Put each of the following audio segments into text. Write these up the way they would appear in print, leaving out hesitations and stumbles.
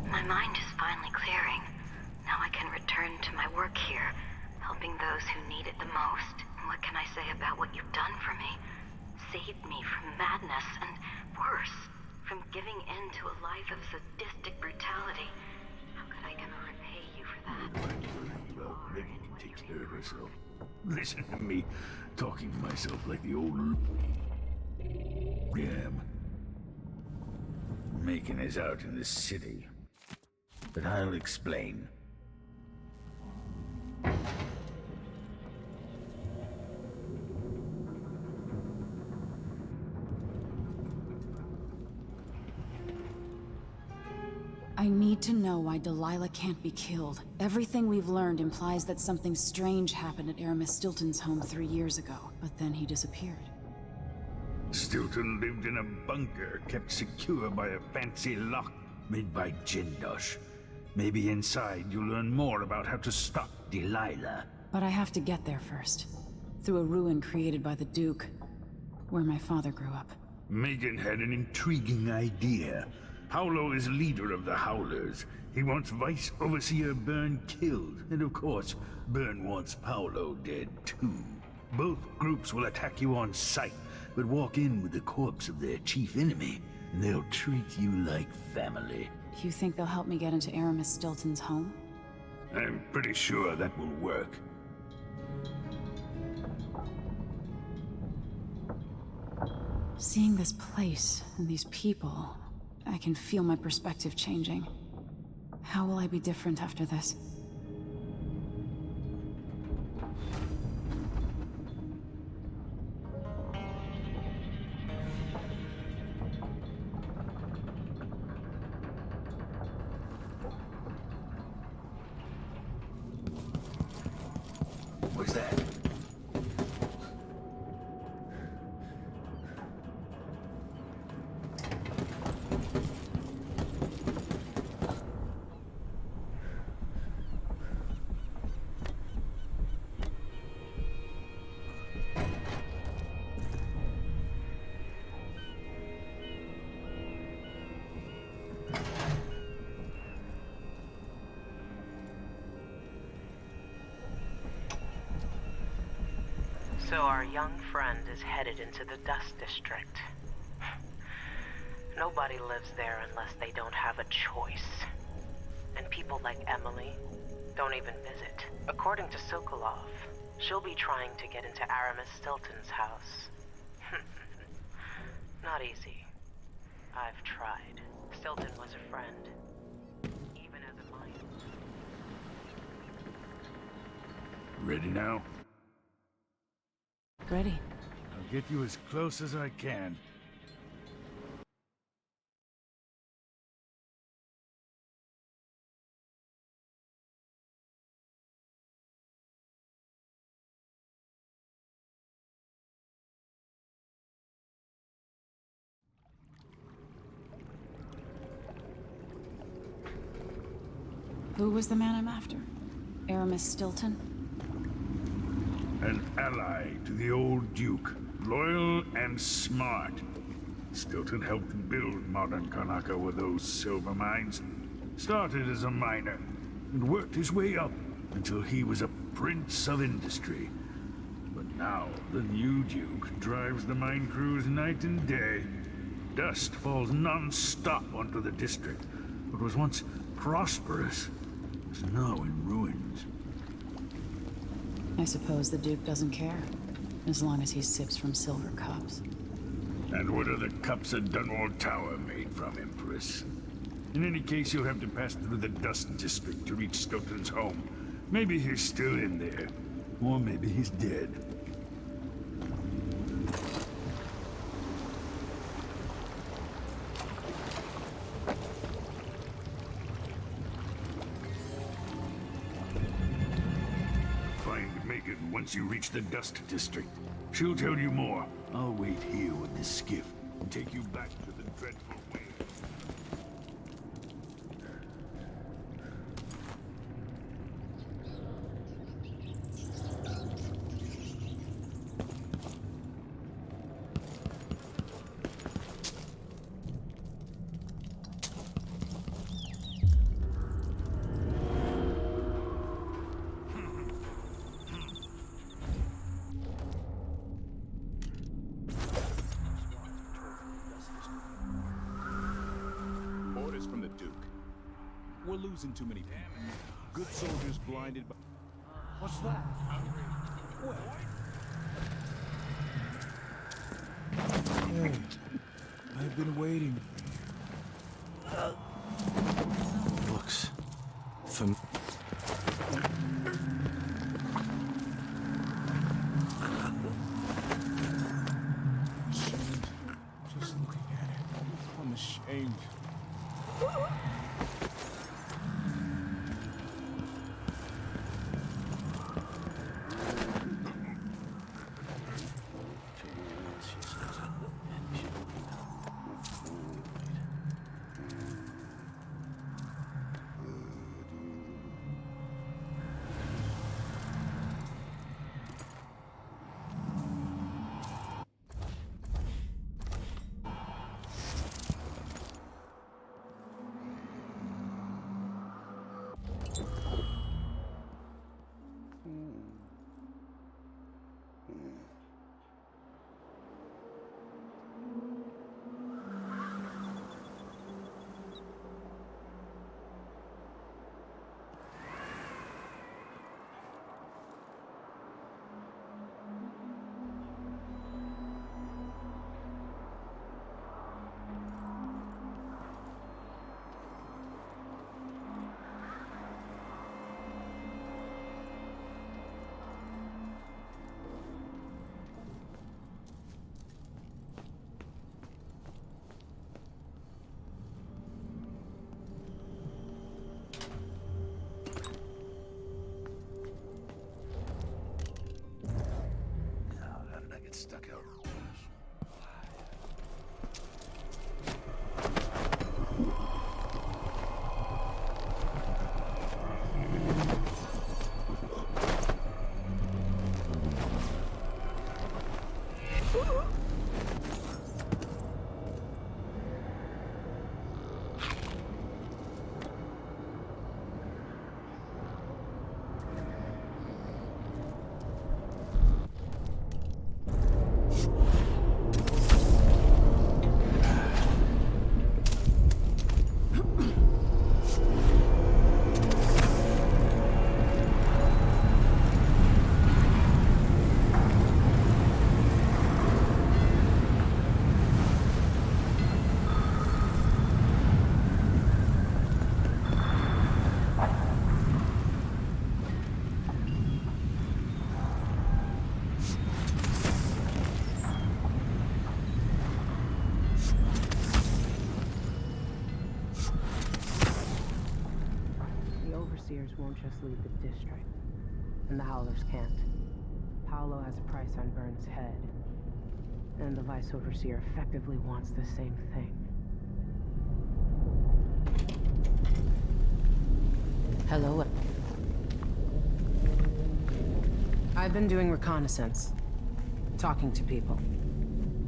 My mind is finally clearing. Now I can return to my work here, helping those who need it the most. What can I say about what you've done for me? Saved me from madness and, worse, from giving in to a life of sadistic brutality. How could I ever repay you for that? Well, maybe you can take care of herself. Listen to me, talking to myself like the old... Damn. Macon is out in the city. But I'll explain. I need to know why Delilah can't be killed. Everything we've learned implies that something strange happened at Aramis Stilton's home 3 years ago, but then he disappeared. Stilton lived in a bunker kept secure by a fancy lock made by Jindosh. Maybe inside you'll learn more about how to stop Delilah. But I have to get there first. Through a ruin created by the Duke, where my father grew up. Megan had an intriguing idea. Paolo is leader of the Howlers. He wants Vice Overseer Byrne killed, and of course, Byrne wants Paolo dead too. Both groups will attack you on sight, but walk in with the corpse of their chief enemy, and they'll treat you like family. You think they'll help me get into Aramis Stilton's home? I'm pretty sure that will work. Seeing this place and these people, I can feel my perspective changing. How will I be different after this? What's that? So our young friend is headed into the Dust District. Nobody lives there unless they don't have a choice. And people like Emily don't even visit. According to Sokolov, she'll be trying to get into Aramis Stilton's house. Not easy. I've tried. Stilton was a friend. Even as a mind. Ready now? Ready. I'll get you as close as I can. Who was the man I'm after? Aramis Stilton? An ally to the old Duke, loyal and smart. Stilton helped build modern Karnaca with those silver mines. Started as a miner, and worked his way up until he was a prince of industry. But now, the new Duke drives the mine crews night and day. Dust falls non-stop onto the district. What was once prosperous is now in ruins. I suppose the Duke doesn't care, as long as he sips from silver cups. And what are the cups of Dunwall Tower made from, Empress? In any case, you'll have to pass through the Dust District to reach Stilton's home. Maybe he's still in there, or maybe he's dead. Once you reach the Dust District, she'll tell you more. I'll wait here with the skiff and take you back to the dreadful way. We're losing too many people. Good soldiers blinded by... What's that? What? Hey, I've been waiting. Looks... Just looking at it, I'm ashamed. Stuck out. Won't just leave the district, and the Howlers can't. Paolo has a price on Byrne's head, and the Vice Overseer effectively wants the same thing. Hello. I've been doing reconnaissance, talking to people.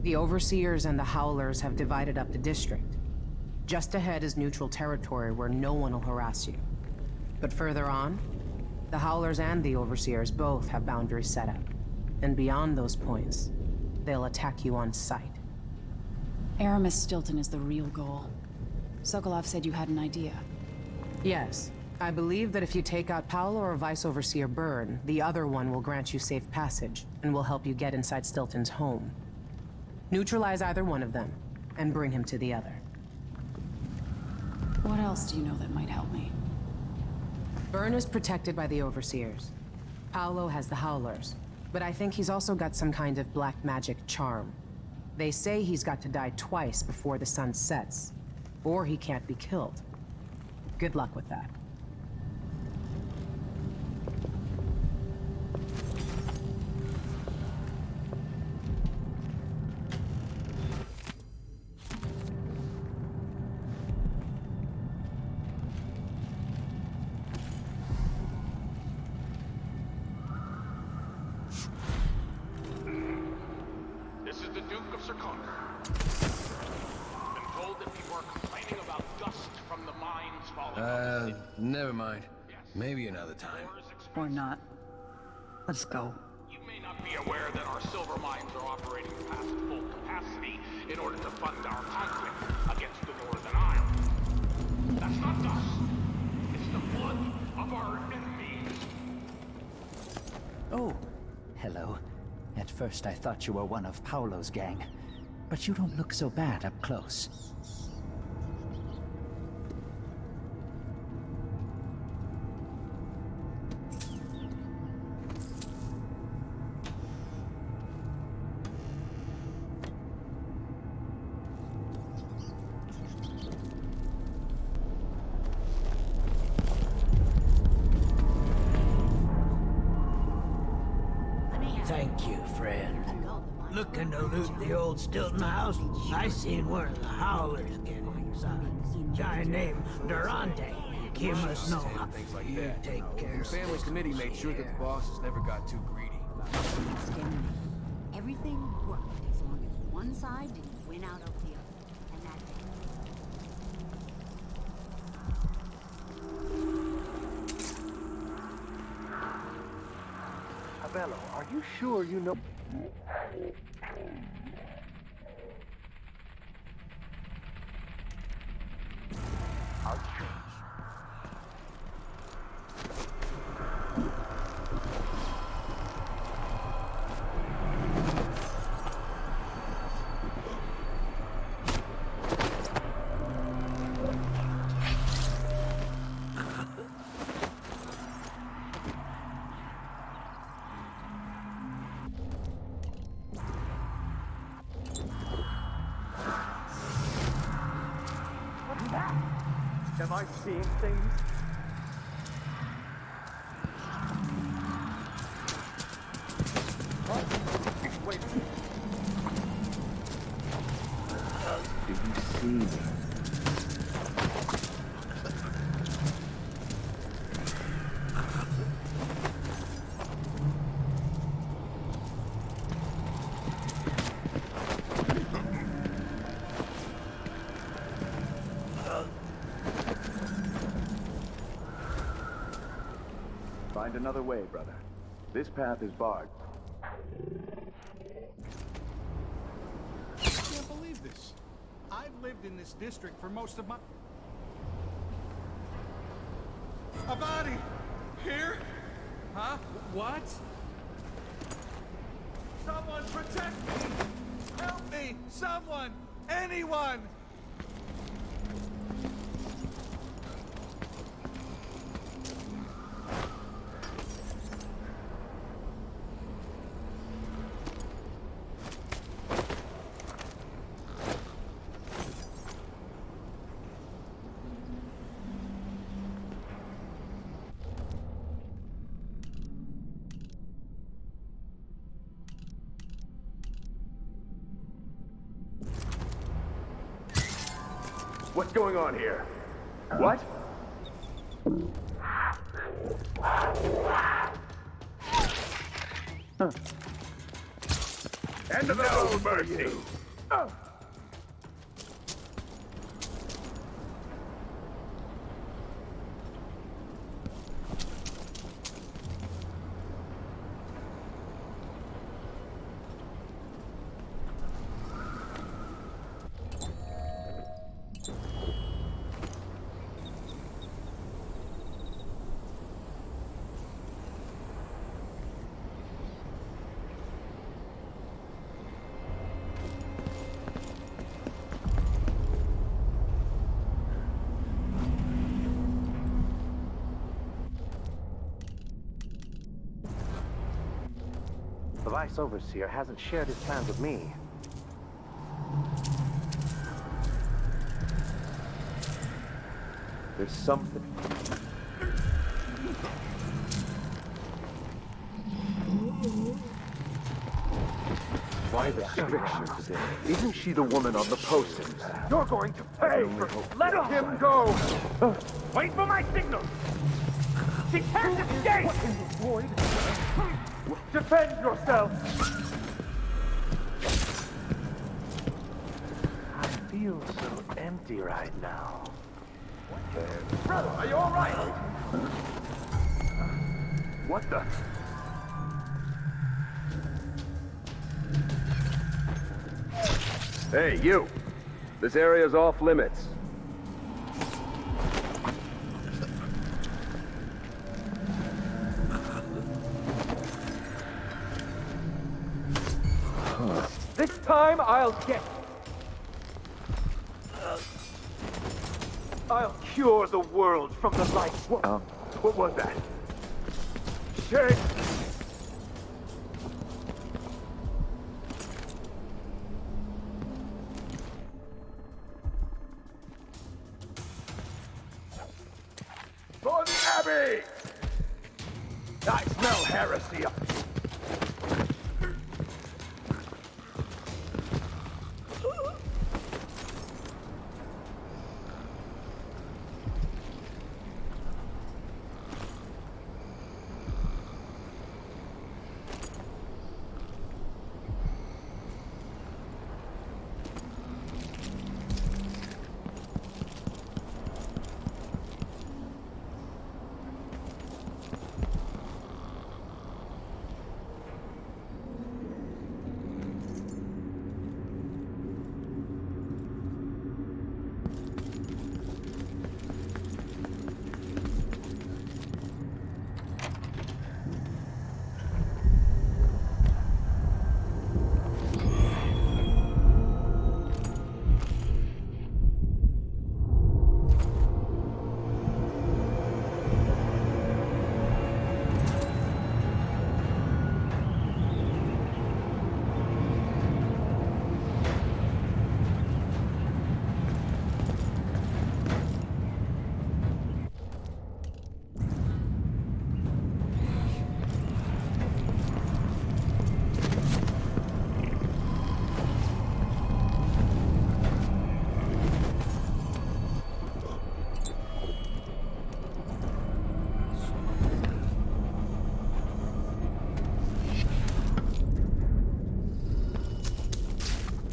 The Overseers and the Howlers have divided up the district. Just ahead is neutral territory where no one will harass you. But further on, the Howlers and the Overseers both have boundaries set up. And beyond those points, they'll attack you on sight. Aramis Stilton is the real goal. Sokolov said you had an idea. Yes. I believe that if you take out Paolo or Vice Overseer Byrne, the other one will grant you safe passage, and will help you get inside Stilton's home. Neutralize either one of them, and bring him to the other. What else do you know that might help me? Byrne is protected by the Overseers. Paolo has the Howlers, but I think he's also got some kind of black magic charm. They say he's got to die twice before the sun sets, or he can't be killed. Good luck with that. Never mind. Maybe another time. Or not. Let's go. You may not be aware that our silver mines are operating past full capacity in order to fund our conflict against the Northern Isle. That's not us. Oh, hello. At first I thought you were one of Paolo's gang, but you don't look so bad up close. Thank you, friend. Looking to loot the old Stilton house? I seen one of the howlers get inside. Guy named Durante. He must know how you take care The of family committee made sure that the bosses never got too greedy. Everything worked as long as one side didn't win out over the other. And that's it. Abello, are you sure you know? I'll change. Am I seeing things? Wait. Do you see me? Find another way, brother. This path is barred. I can't believe this. I've lived in this district for most of my... A body! Here? Huh? What? Someone protect me! Help me! Someone! Anyone! What's going on here? What? End of no mercy! The Vice Overseer hasn't shared his plans with me. There's something... Why the friction today? Isn't she the woman on the posters? You're going to pay for... Let him go! Wait for my signal! She can't escape! What can you avoid? Defend yourself! I feel so empty right now. Brother, are you alright? What the... Hey, you! This area's off limits. time, I'll cure the world from the light. What was that? Shake! For the Abbey! I smell heresy.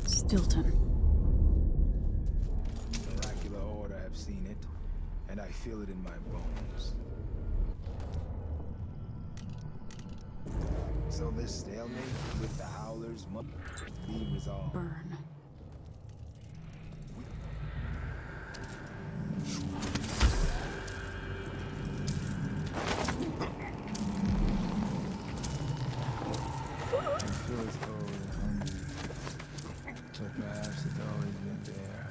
Stilton. Oracular order have seen it, and I feel it in my bones. So this stalemate with the Howlers must be resolved. Burn. I feel as though they're hungry, but perhaps it's always been there,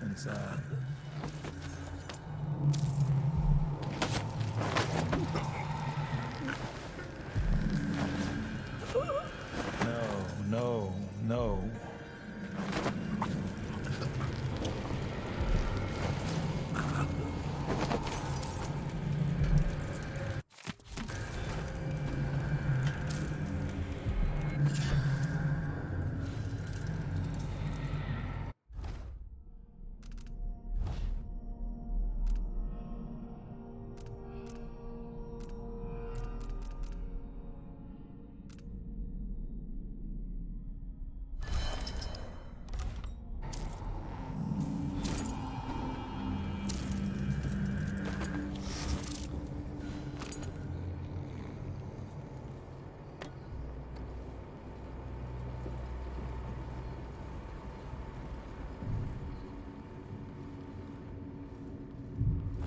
inside. No.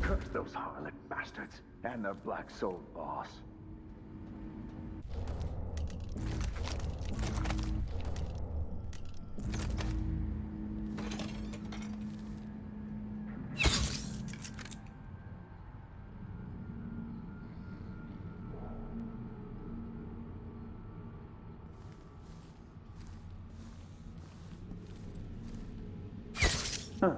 Curse those harlot bastards and their black-souled boss. Huh.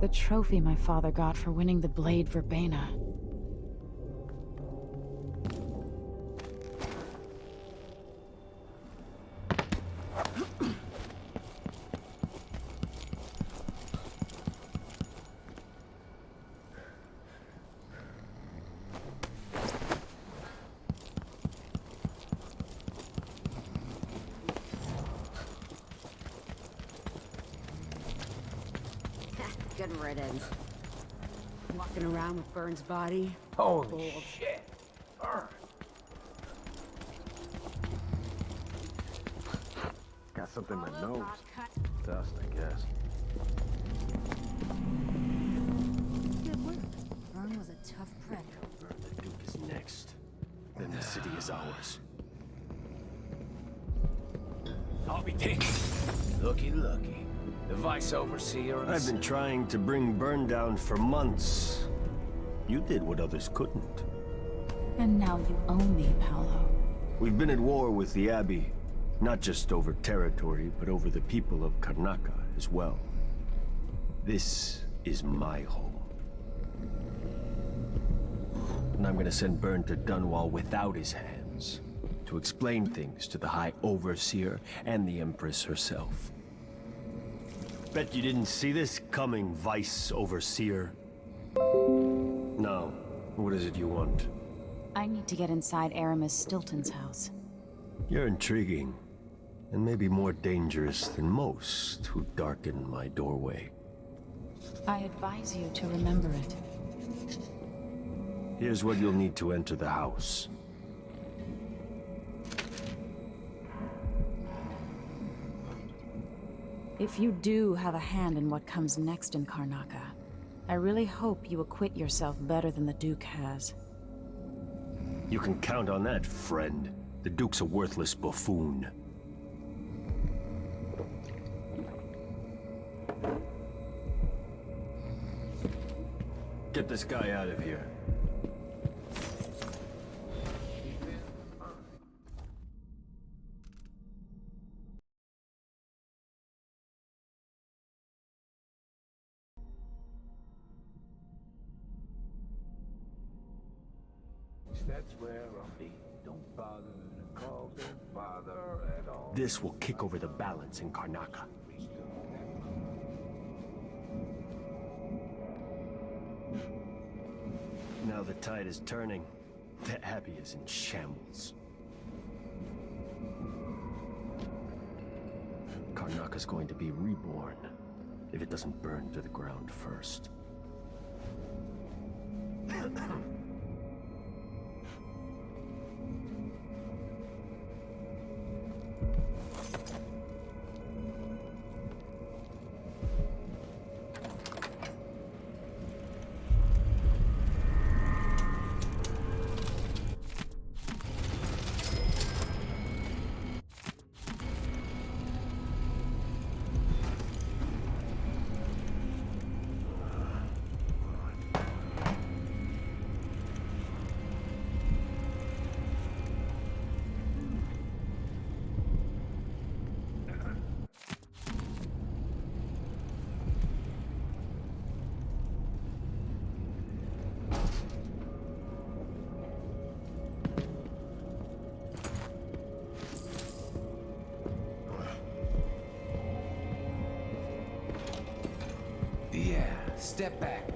The trophy my father got for winning the blade verbena. Good riddance. Walking around with Byrne's body. Holy Bold. shit. Burn. Got something in my nose. Dust, I guess. Good work. Byrne was a tough prick. The Duke is next. Then the city is ours. I'll be damned. Looky, looky. The Vice Overseer and... I've been trying to bring Byrne down for months. You did what others couldn't. And now you own me, Paolo. We've been at war with the Abbey. Not just over territory, but over the people of Karnaca as well. This is my home. And I'm gonna send Byrne to Dunwall without his hands, to explain things to the High Overseer and the Empress herself. Bet you didn't see this coming, Vice Overseer. No. What is it you want? I need to get inside Aramis Stilton's house. You're intriguing, and maybe more dangerous than most who darken my doorway. I advise you to remember it. Here's what you'll need to enter the house. If you do have a hand in what comes next in Karnaca, I really hope you acquit yourself better than the Duke has. You can count on that, friend. The Duke's a worthless buffoon. Get this guy out of here. That's where I'll be. Don't bother to call, don't bother at all. This will kick over the balance in Karnaca. Now the tide is turning. The Abbey is in shambles. Karnaca's going to be reborn if it doesn't burn to the ground first. Yeah, step back now.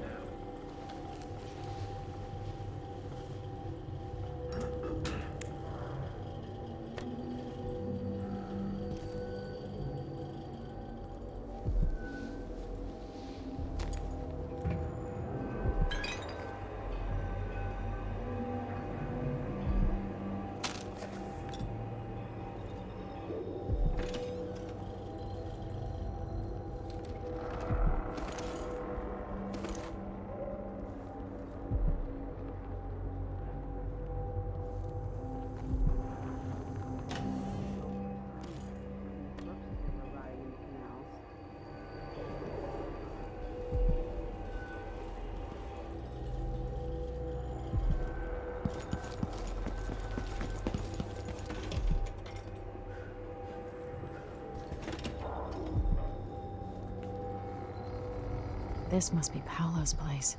This must be Paolo's place.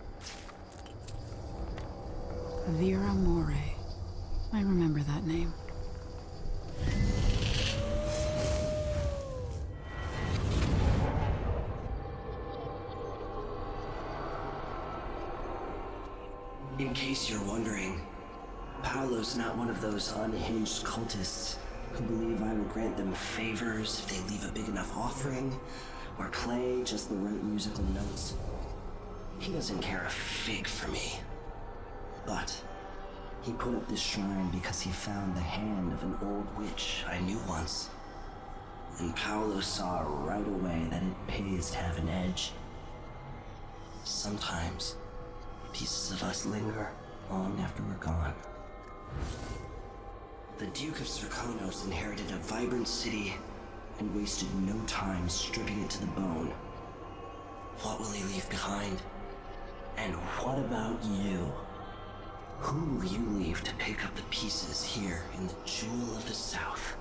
Vera More. I remember that name. In case you're wondering, Paolo's not one of those unhinged cultists who believe I will grant them favors if they leave a big enough offering or play just the right musical notes. He doesn't care a fig for me. But he put up this shrine because he found the hand of an old witch I knew once. And Paolo saw right away that it pays to have an edge. Sometimes pieces of us linger long after we're gone. The Duke of Serkonos inherited a vibrant city and wasted no time stripping it to the bone. What will he leave behind? And what about you? Who will you leave to pick up the pieces here in the Jewel of the South?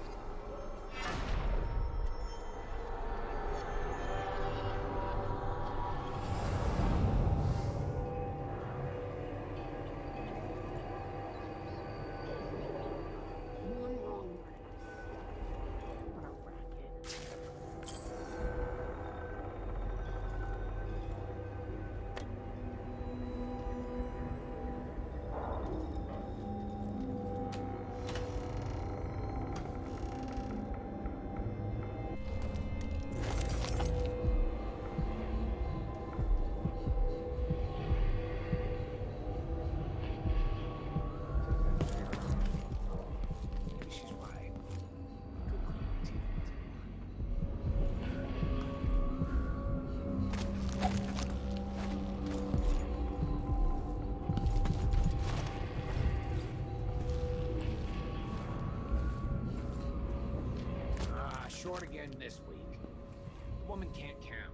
Short again this week. The woman can't count.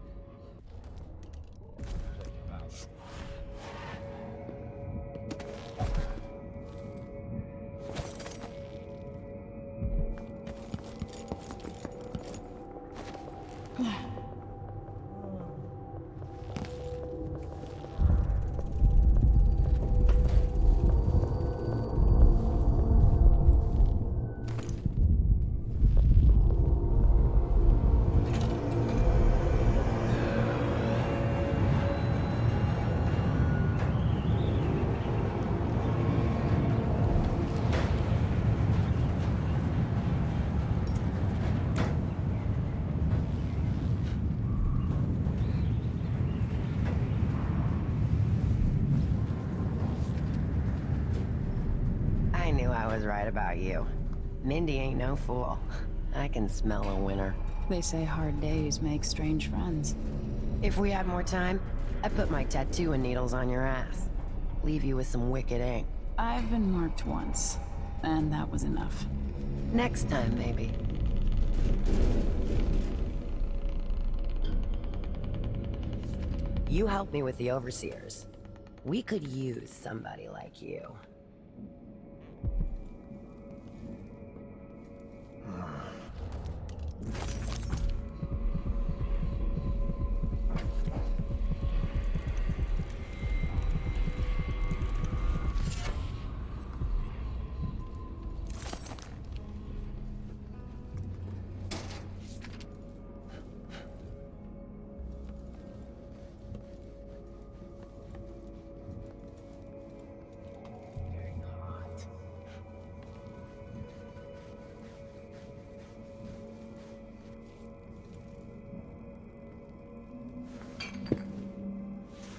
I knew I was right about you. Mindy ain't no fool. I can smell a winner. They say hard days make strange friends. If we had more time, I'd put my tattoo and needles on your ass. Leave you with some wicked ink. I've been marked once, and that was enough. Next time, maybe. You helped me with the Overseers. We could use somebody like you.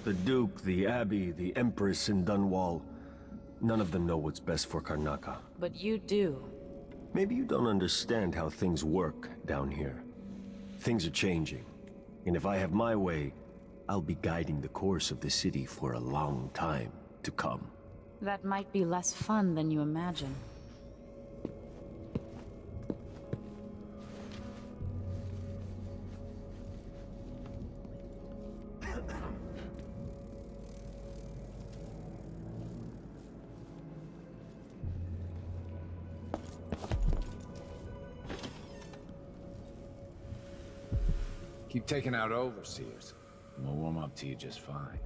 The Duke, the Abbey, the Empress in Dunwall. None of them know what's best for Karnaca. But you do. Maybe you don't understand how things work down here. Things are changing. And if I have my way, I'll be guiding the course of the city for a long time to come. That might be less fun than you imagine. Keep taking out overseers. We'll warm up to you just fine.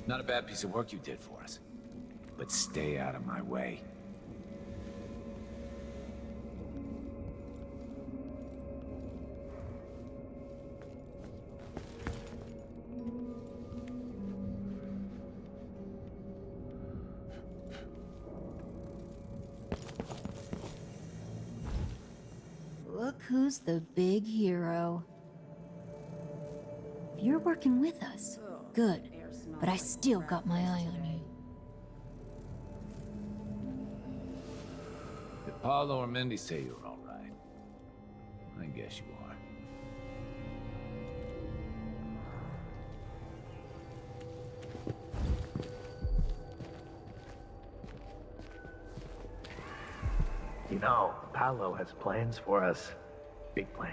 Not a bad piece of work you did for us. But stay out of my way. Look who's the big hero. You're working with us. Good. But I still got my eye on you. Did Paolo or Mindy say you were all right? I guess you are. You know, Paolo has plans for us. Big plans.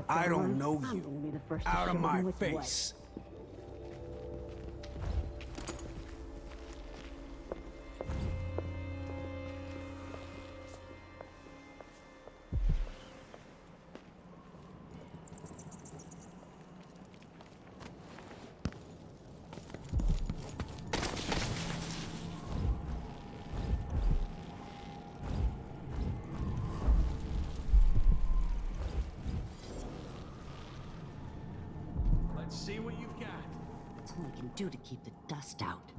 I don't know you. Out of my face. See what you've got. That's all we can do to keep the dust out.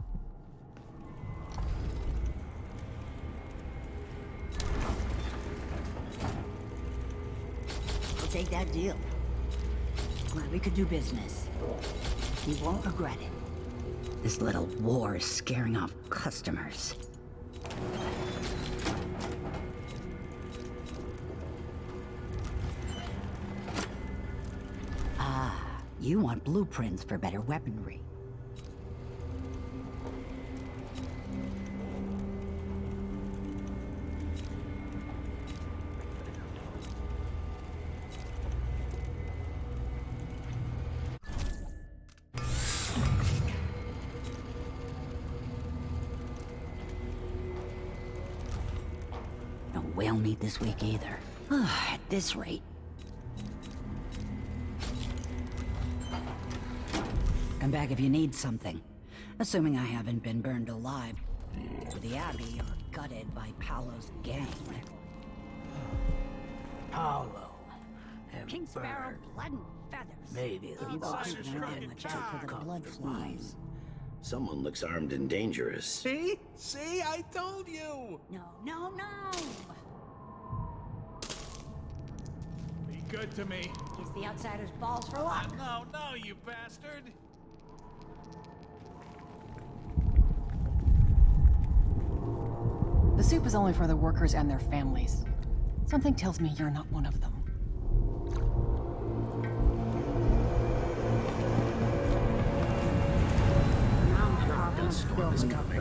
I'll take that deal. Glad we could do business. You won't regret it. This little war is scaring off customers. You want blueprints for better weaponry. No whale meat this week either. At this rate. Come back if you need something. Assuming I haven't been burned alive to the Abbey or gutted by Paolo's gang. Paolo. King Sparrow, blood and feathers. Maybe the boss didn't get much out for the blood flies. Someone looks armed and dangerous. See? See? I told you! No. Be good to me. Gives the outsiders balls for luck. No, you bastard! The soup is only for the workers and their families. Something tells me you're not one of them. Storm is coming.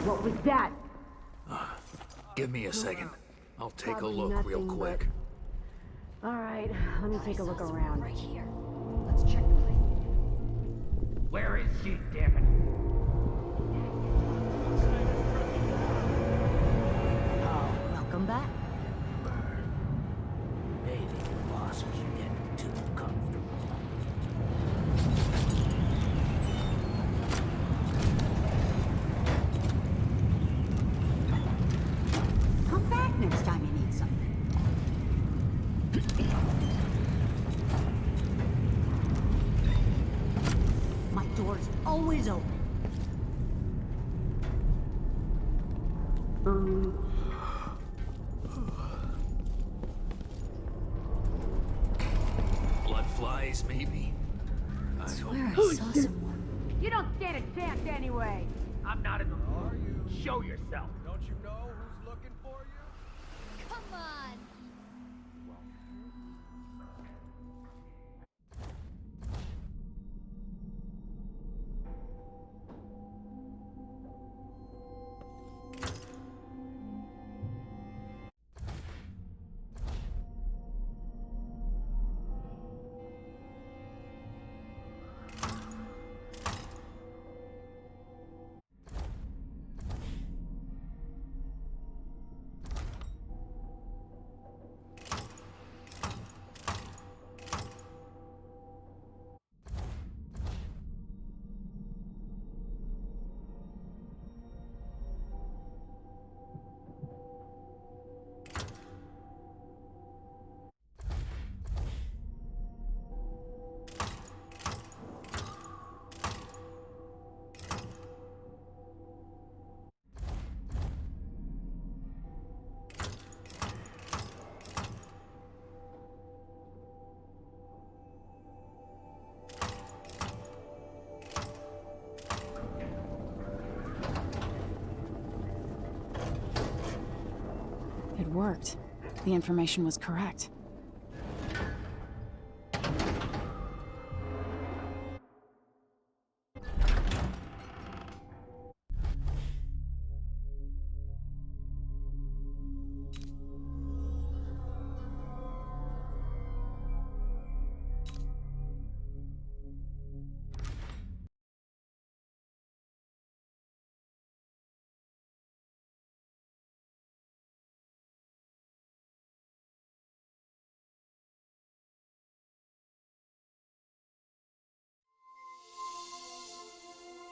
What was that? Give me a second. I'll take a Probably look real nothing, quick. All right, let me take a look around. Right here. Let's check the place. Where is she, damn it? Oh, welcome back. Maybe the bosses are getting too comfortable. Come back next time you need something. My door's always open. Blood flies, maybe? I swear I don't saw someone. You don't stand a chance anyway. I'm not in the mood. Show yourself. Don't you know who's looking for you? Come on. It worked. The information was correct.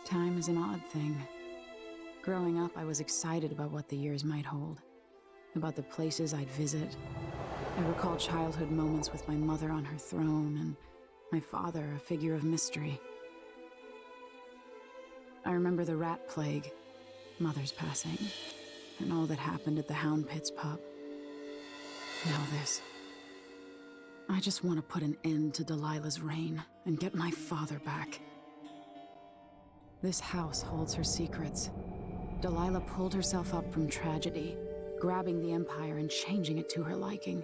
Time is an odd thing. Growing up, I was excited about what the years might hold, about the places I'd visit. I recall childhood moments with my mother on her throne, and my father, a figure of mystery. I remember the rat plague, Mother's passing, and all that happened at the Hound Pit's pub. Now this. I just want to put an end to Delilah's reign and get my father back. This house holds her secrets. Delilah pulled herself up from tragedy, grabbing the Empire and changing it to her liking.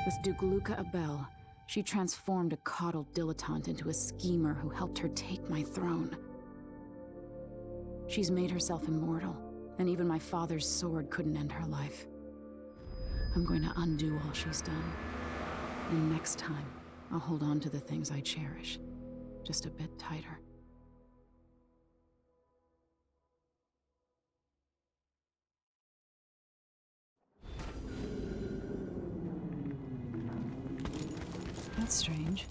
With Duke Luca Abel, she transformed a coddled dilettante into a schemer who helped her take my throne. She's made herself immortal, and even my father's sword couldn't end her life. I'm going to undo all she's done. And next time, I'll hold on to the things I cherish, just a bit tighter. That's strange.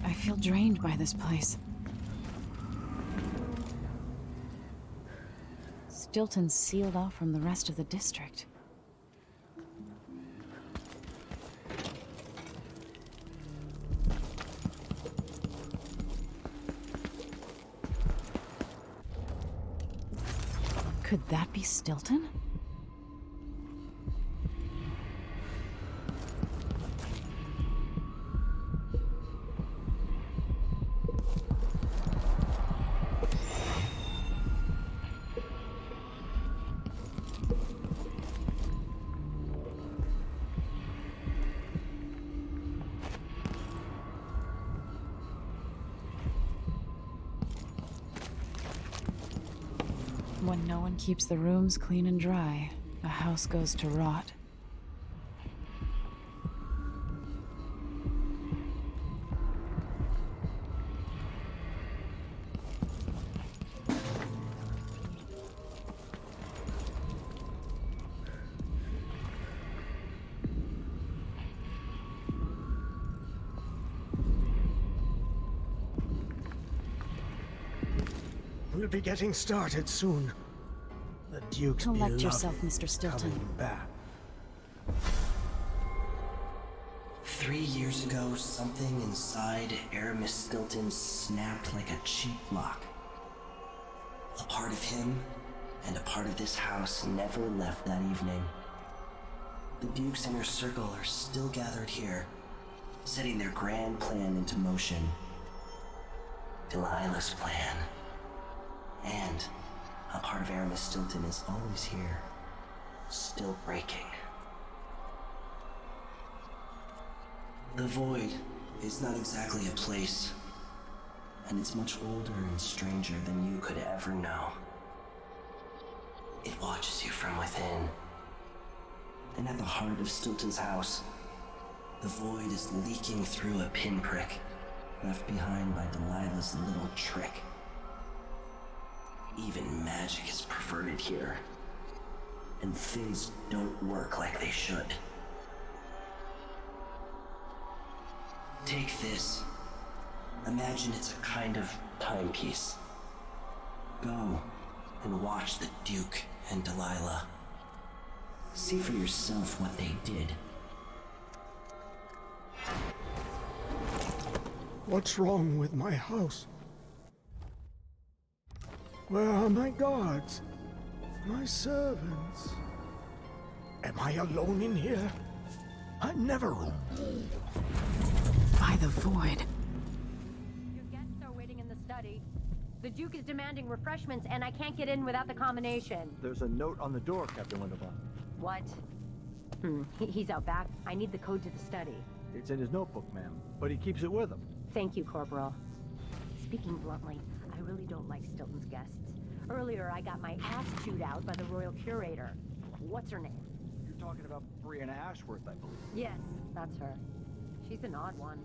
I feel drained by this place. Stilton's sealed off from the rest of the district. Could that be Stilton? When no one keeps the rooms clean and dry, a house goes to rot. We'll be getting started soon. The Duke's Collect beloved yourself, Mr. Stilton. coming back. 3 years ago, something inside Aramis Stilton snapped like a cheap lock. A part of him and a part of this house never left that evening. The Duke's inner circle are still gathered here, setting their grand plan into motion. Delilah's plan. And a part of Aramis Stilton is always here, still breaking. The Void is not exactly a place, and it's much older and stranger than you could ever know. It watches you from within. And at the heart of Stilton's house, the Void is leaking through a pinprick left behind by Delilah's little trick. Even magic is perverted here, and things don't work like they should. Take this. Imagine it's a kind of timepiece. Go and watch the Duke and Delilah. See for yourself what they did. What's wrong with my house? Where are my guards? My servants? Am I alone in here? I'm never... By the Void. Your guests are waiting in the study. The Duke is demanding refreshments, and I can't get in without the combination. There's a note on the door, Captain Winterval. What? He's out back. I need the code to the study. It's in his notebook, ma'am, but he keeps it with him. Thank you, Corporal. Speaking bluntly, I really don't like Stilton's guests. Earlier, I got my ass chewed out by the Royal Curator. What's her name? You're talking about Brianna Ashworth, I believe. Yes, that's her. She's an odd one.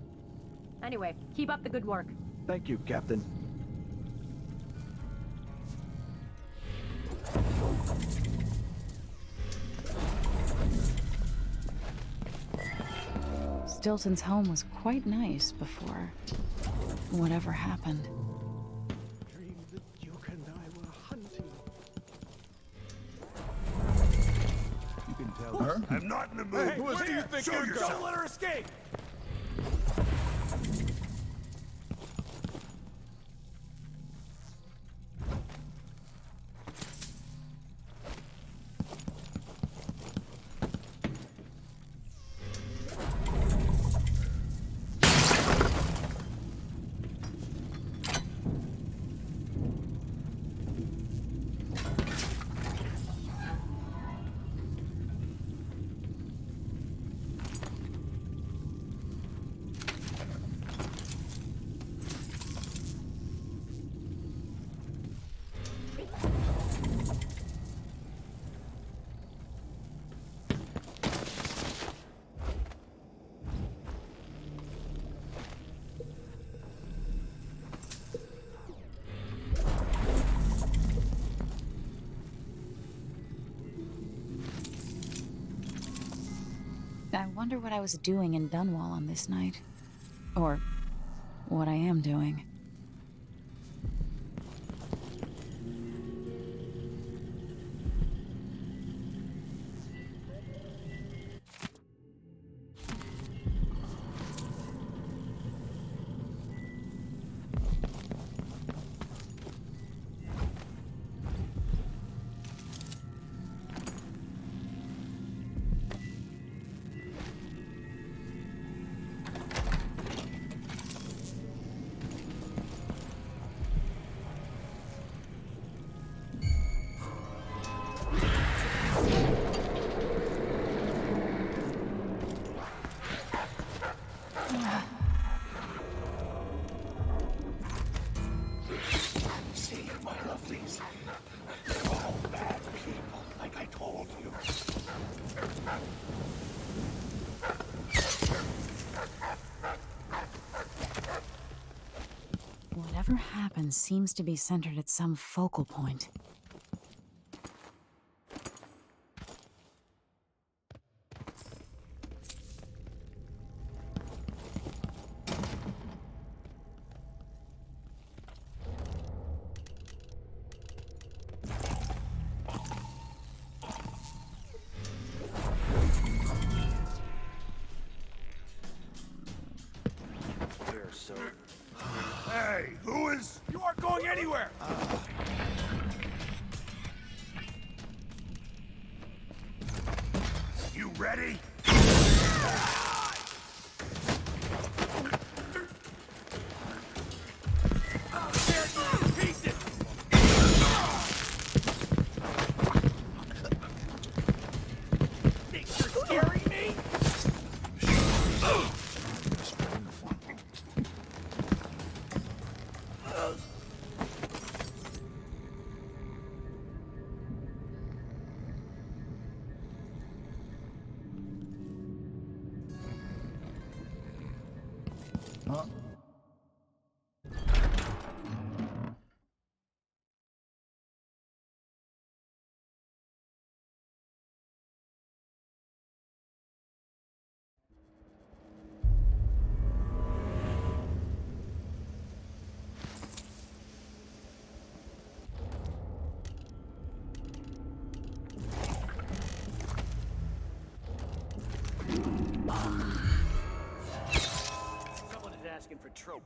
Anyway, keep up the good work. Thank you, Captain. Stilton's home was quite nice before whatever happened. Dreamed the Duke and I were hunting. You can tell her. I'm not in the mood. Hey, who do you think Show you're yourself. Don't let her escape! I wonder what I was doing in Dunwall on this night. Or what I am doing. Whatever happens seems to be centered at some focal point. Hey, who is... You aren't going anywhere! You ready? Huh? Someone is asking for trouble.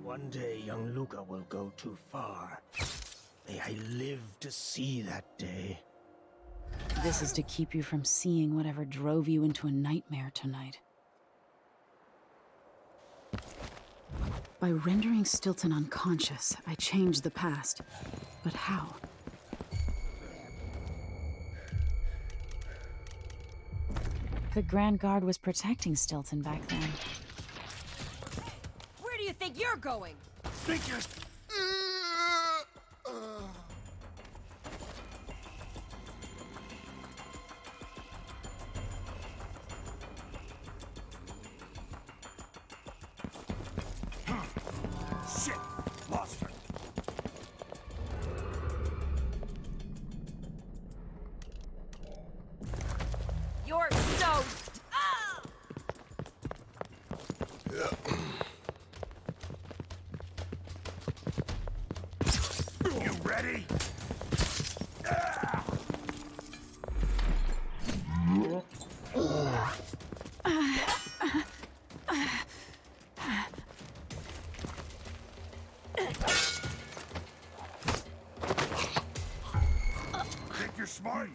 One day, young Luca will go too far. May I live to see that day. This is to keep you from seeing whatever drove you into a nightmare tonight. By rendering Stilton unconscious, I changed the past. But how? The Grand Guard was protecting Stilton back then. Where do you think you're going? Think you're... Shit! Lost her. You're so... You ready? Think you're smart?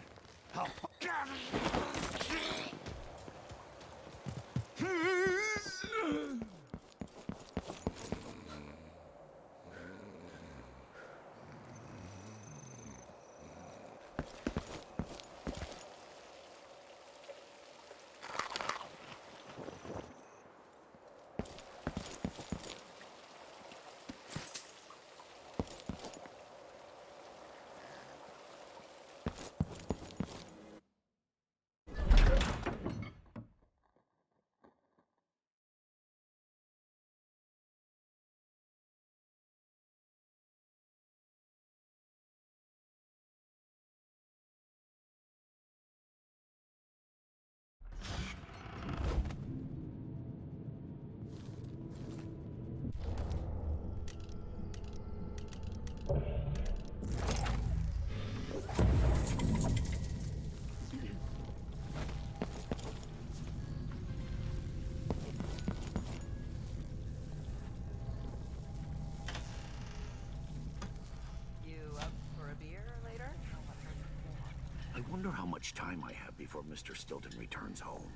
I wonder how much time I have before Mr. Stilton returns home.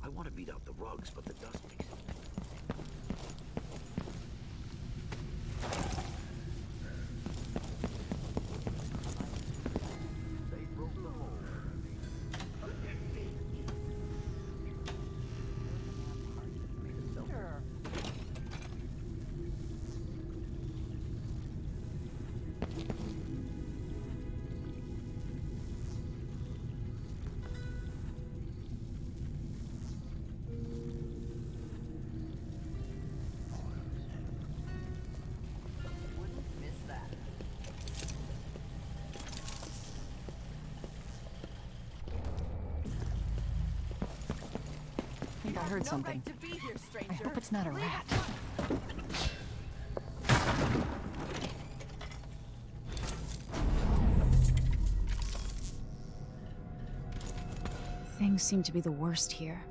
I want to beat out the rugs, but the dust makes it... heard something. To be here, stranger. I hope it's not a rat. Things seem to be the worst here.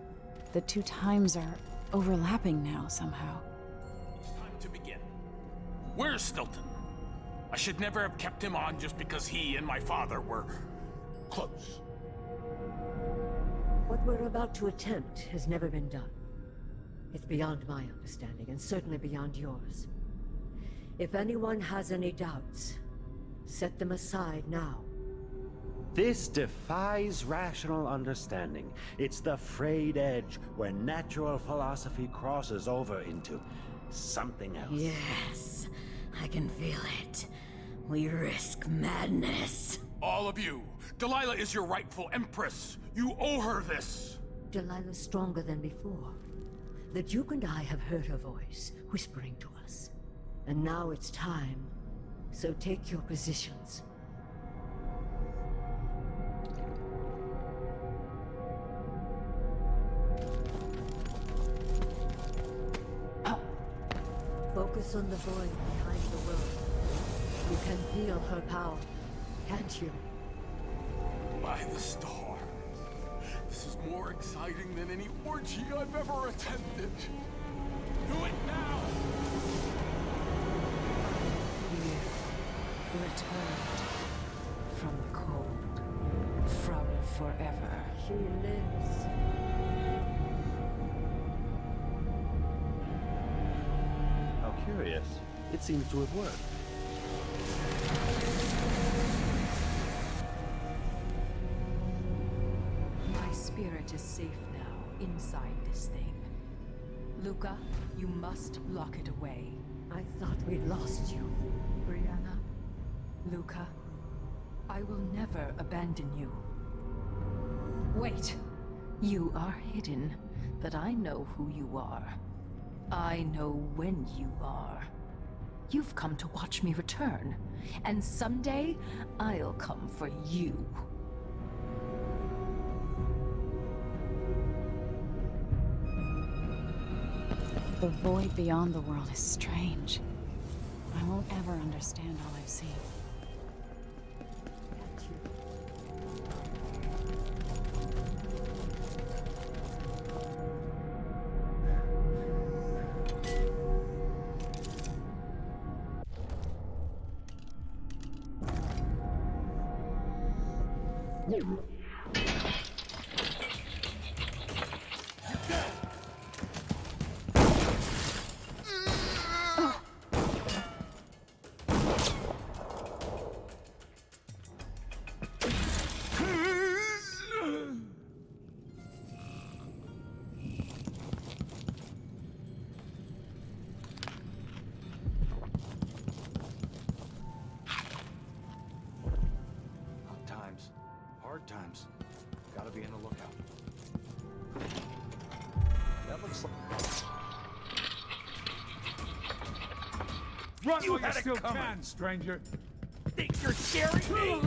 The two times are overlapping now somehow. Time to begin. Where's Stilton? I should never have kept him on just because he and my father were close. What we're about to attempt has never been done. It's beyond my understanding, and certainly beyond yours. If anyone has any doubts, set them aside now. This defies rational understanding. It's the frayed edge where natural philosophy crosses over into something else. Yes, I can feel it. We risk madness. All of you, Delilah is your rightful empress. You owe her this. Delilah's stronger than before. The Duke and I have heard her voice, whispering to us. And now it's time. So take your positions. Focus on the void behind the world. You can feel her power, can't you? By the stars. This is more exciting than any orgy I've ever attended. Do it now! Here, returned from the cold, from forever. She lives. How curious. It seems to have worked. My spirit is safe now, inside this thing. Luca, you must lock it away. I thought we'd lost you. Brianna, Luca, I will never abandon you. Wait! You are hidden, but I know who you are. I know when you are. You've come to watch me return, and someday I'll come for you. The void beyond the world is strange. I won't ever understand all I've seen. Hard times. Gotta be on the lookout. That looks like... Run You while had you it still coming. can, stranger. Think you're scaring me?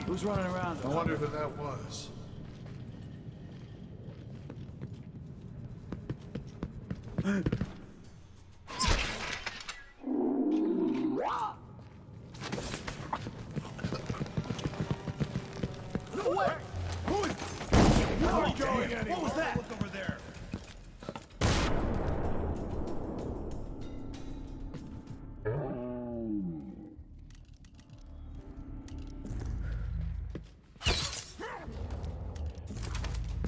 Who's running around? I wonder who that was. No way! Who is... Where are you going anyway? What was that? Look over there.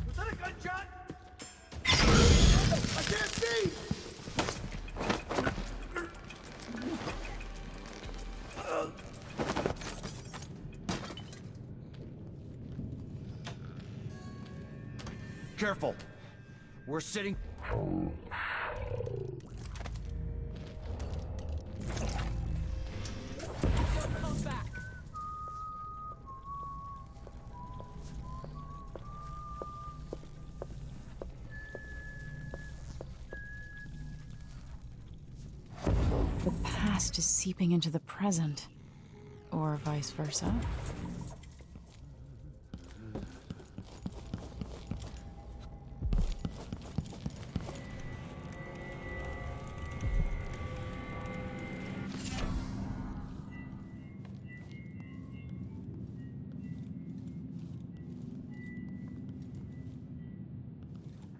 Was that a gunshot? Careful. We're sitting... The past is seeping into the present, or vice versa.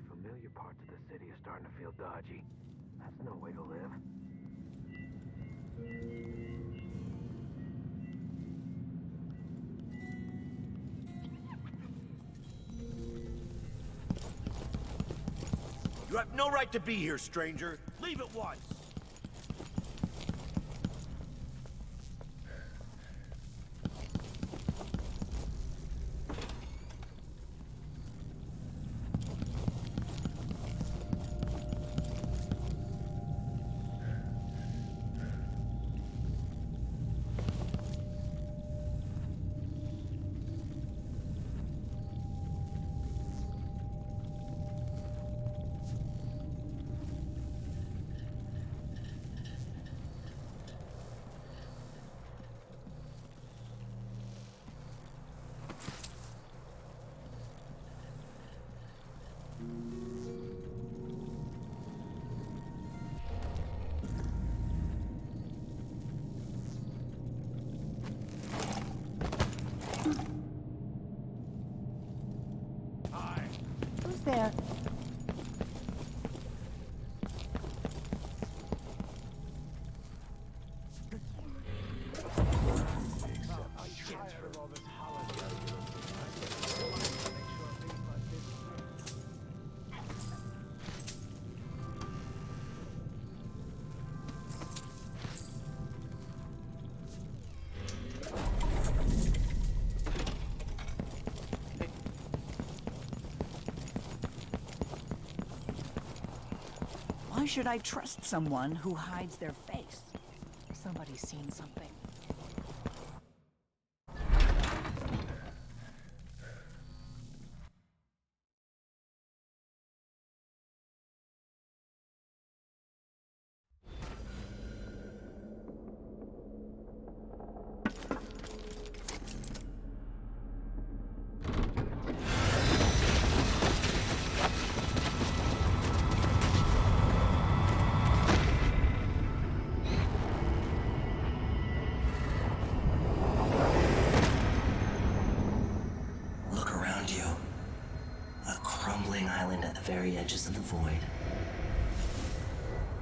Familiar parts of the city are starting to feel dodgy. That's no way to live. You have no right to be here, stranger. Leave at once. Who's there? Why should I trust someone who hides their face? Somebody's seen something. Very edges of the void.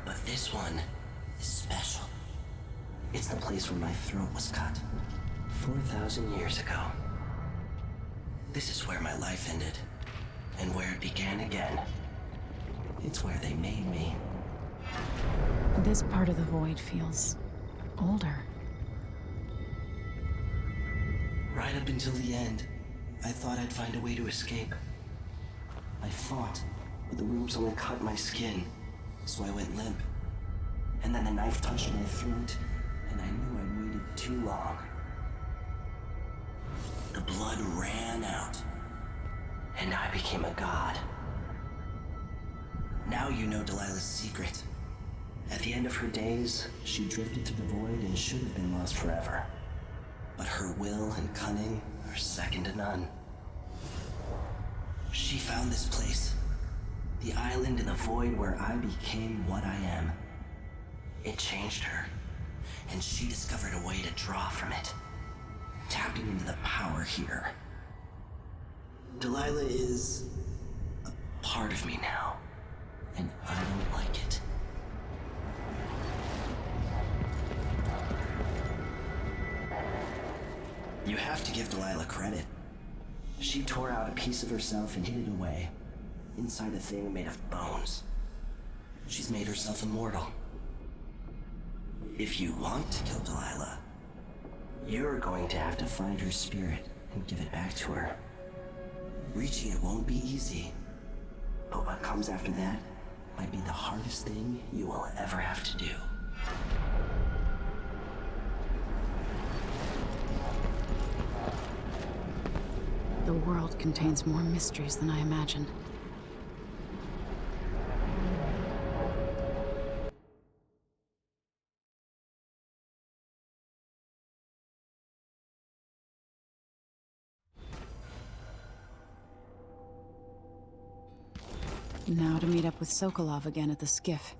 But this one is special. It's the place where my throat was cut 4,000 years ago. This is where my life ended, and where it began again. It's where they made me. This part of the void feels older. Right up until the end, I thought I'd find a way to escape. I fought, but the ropes only cut my skin, so I went limp. And then the knife touched my throat, and I knew I'd waited too long. The blood ran out, and I became a god. Now you know Delilah's secret. At the end of her days, she drifted through the void and should have been lost forever. But her will and cunning are second to none. She found this place, the island in the void where I became what I am. It changed her, and she discovered a way to draw from it, tapping into the power here. Delilah is a part of me now, and I don't like it. You have to give Delilah credit. She tore out a piece of herself and hid it away, inside a thing made of bones. She's made herself immortal. If you want to kill Delilah, you're going to have to find her spirit and give it back to her. Reaching it won't be easy, but what comes after that might be the hardest thing you will ever have to do. The world contains more mysteries than I imagined. Now to meet up with Sokolov again at the skiff,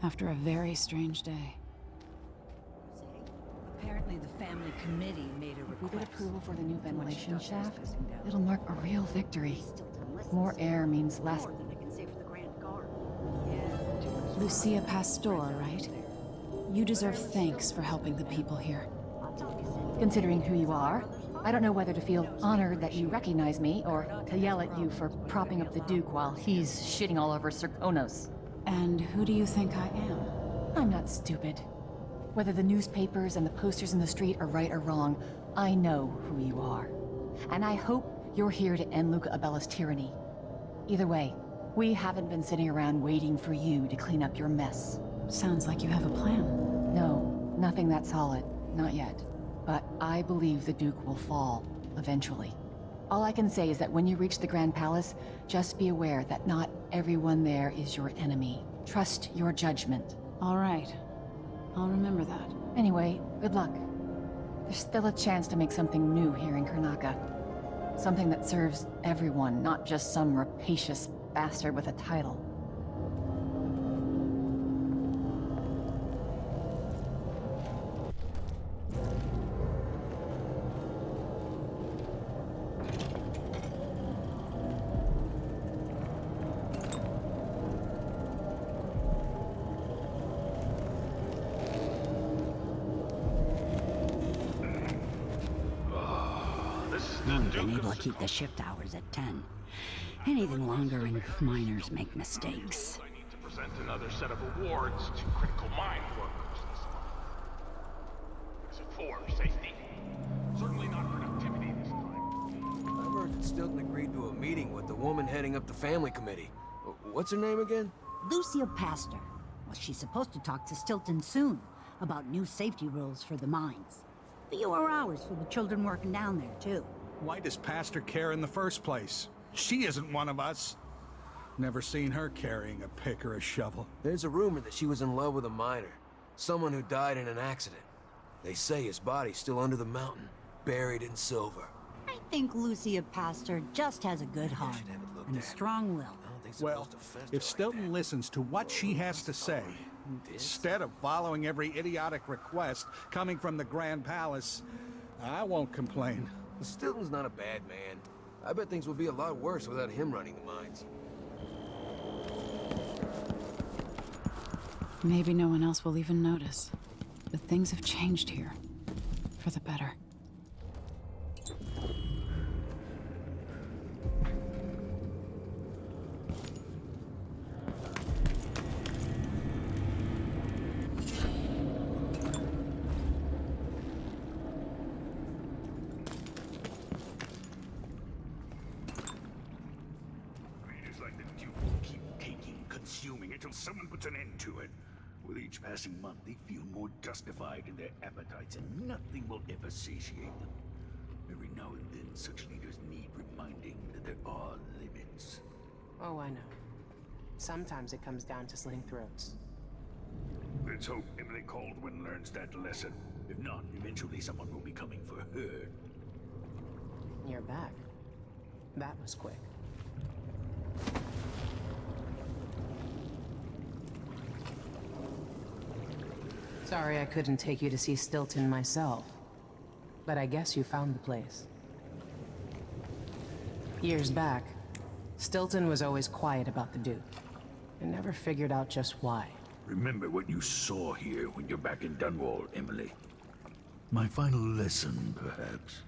after a very strange day. Apparently the family committee made a request. We get approval for the new ventilation shaft. It'll mark a real victory. More air means less. Lucia Pastor, right? You deserve thanks for helping the people here. Considering who you are, I don't know whether to feel honored that you recognize me, or to yell at you for propping up the Duke while he's shitting all over Serkonos. And who do you think I am? I'm not stupid. Whether the newspapers and the posters in the street are right or wrong, I know who you are. And I hope you're here to end Luca Abella's tyranny. Either way, we haven't been sitting around waiting for you to clean up your mess. Sounds like you have a plan. No, nothing that solid. Not yet. But I believe the Duke will fall, eventually. All I can say is that when you reach the Grand Palace, just be aware that not everyone there is your enemy. Trust your judgment. All right. I'll remember that. Anyway, good luck. There's still a chance to make something new here in Karnaca. Something that serves everyone, not just some rapacious bastard with a title. We've been able to keep the shift hours at 10. Anything longer and miners make mistakes. I need to present another set of awards to critical mine workers this month. Except for safety. Certainly not productivity this time. I heard that Stilton agreed to a meeting with the woman heading up the family committee. What's her name again? Lucia Pastor. Well, she's supposed to talk to Stilton soon about new safety rules for the mines. Fewer hours for the children working down there, too. Why does Pastor care in the first place? She isn't one of us. Never seen her carrying a pick or a shovel. There's a rumor that she was in love with a miner. Someone who died in an accident. They say his body's still under the mountain, buried in silver. I think Lucia Pastor just has a good heart and a strong will. Well, if Stilton listens to what she has to say, instead of following every idiotic request coming from the Grand Palace, I won't complain. Stilton's not a bad man. I bet things would be a lot worse without him running the mines. Maybe no one else will even notice. But things have changed here. For the better. Someone puts an end to it. With each passing month, they feel more justified in their appetites, and nothing will ever satiate them. Every now and then, such leaders need reminding that there are limits. Oh, I know. Sometimes it comes down to slitting throats. Let's hope Emily Caldwin learns that lesson. If not, eventually someone will be coming for her. You're back. That was quick. Sorry I couldn't take you to see Stilton myself. But I guess you found the place. Years back, Stilton was always quiet about the Duke. I never figured out just why. Remember what you saw here when you're back in Dunwall, Emily. My final lesson, perhaps.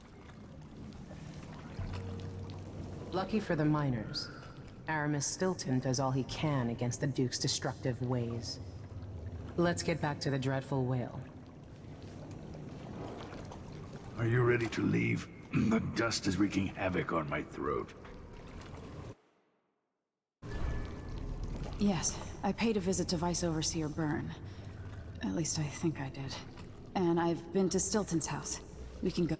Lucky for the miners, Aramis Stilton does all he can against the Duke's destructive ways. Let's get back to the dreadful whale. Are you ready to leave? The dust is wreaking havoc on my throat. Yes, I paid a visit to Vice Overseer Byrne. At least I think I did. And I've been to Stilton's house. We can go.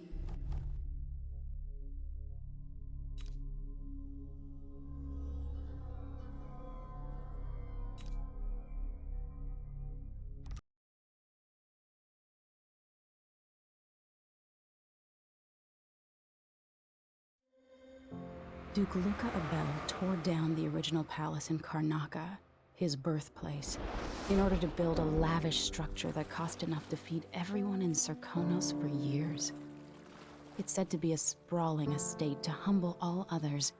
Duke Luca Abel tore down the original palace in Karnaca, his birthplace, in order to build a lavish structure that cost enough to feed everyone in Serkonos for years. It's said to be a sprawling estate to humble all others,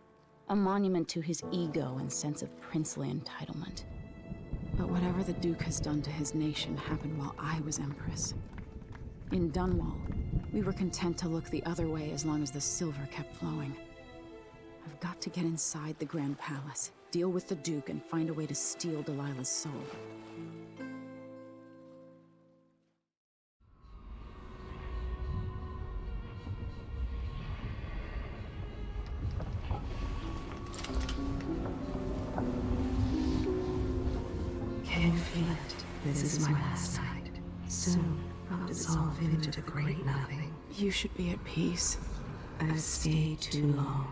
a monument to his ego and sense of princely entitlement. But whatever the Duke has done to his nation happened while I was Empress. In Dunwall, we were content to look the other way as long as the silver kept flowing. I've got to get inside the Grand Palace, deal with the Duke, and find a way to steal Delilah's soul. Can you feel it? This is my last night. Soon, I'll dissolve into the great nothing. You should be at peace. I've stayed too long.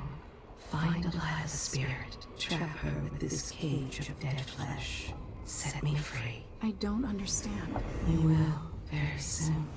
Find Delilah's spirit. Trap her with this cage of dead flesh. Set me free. I don't understand. You will, very soon.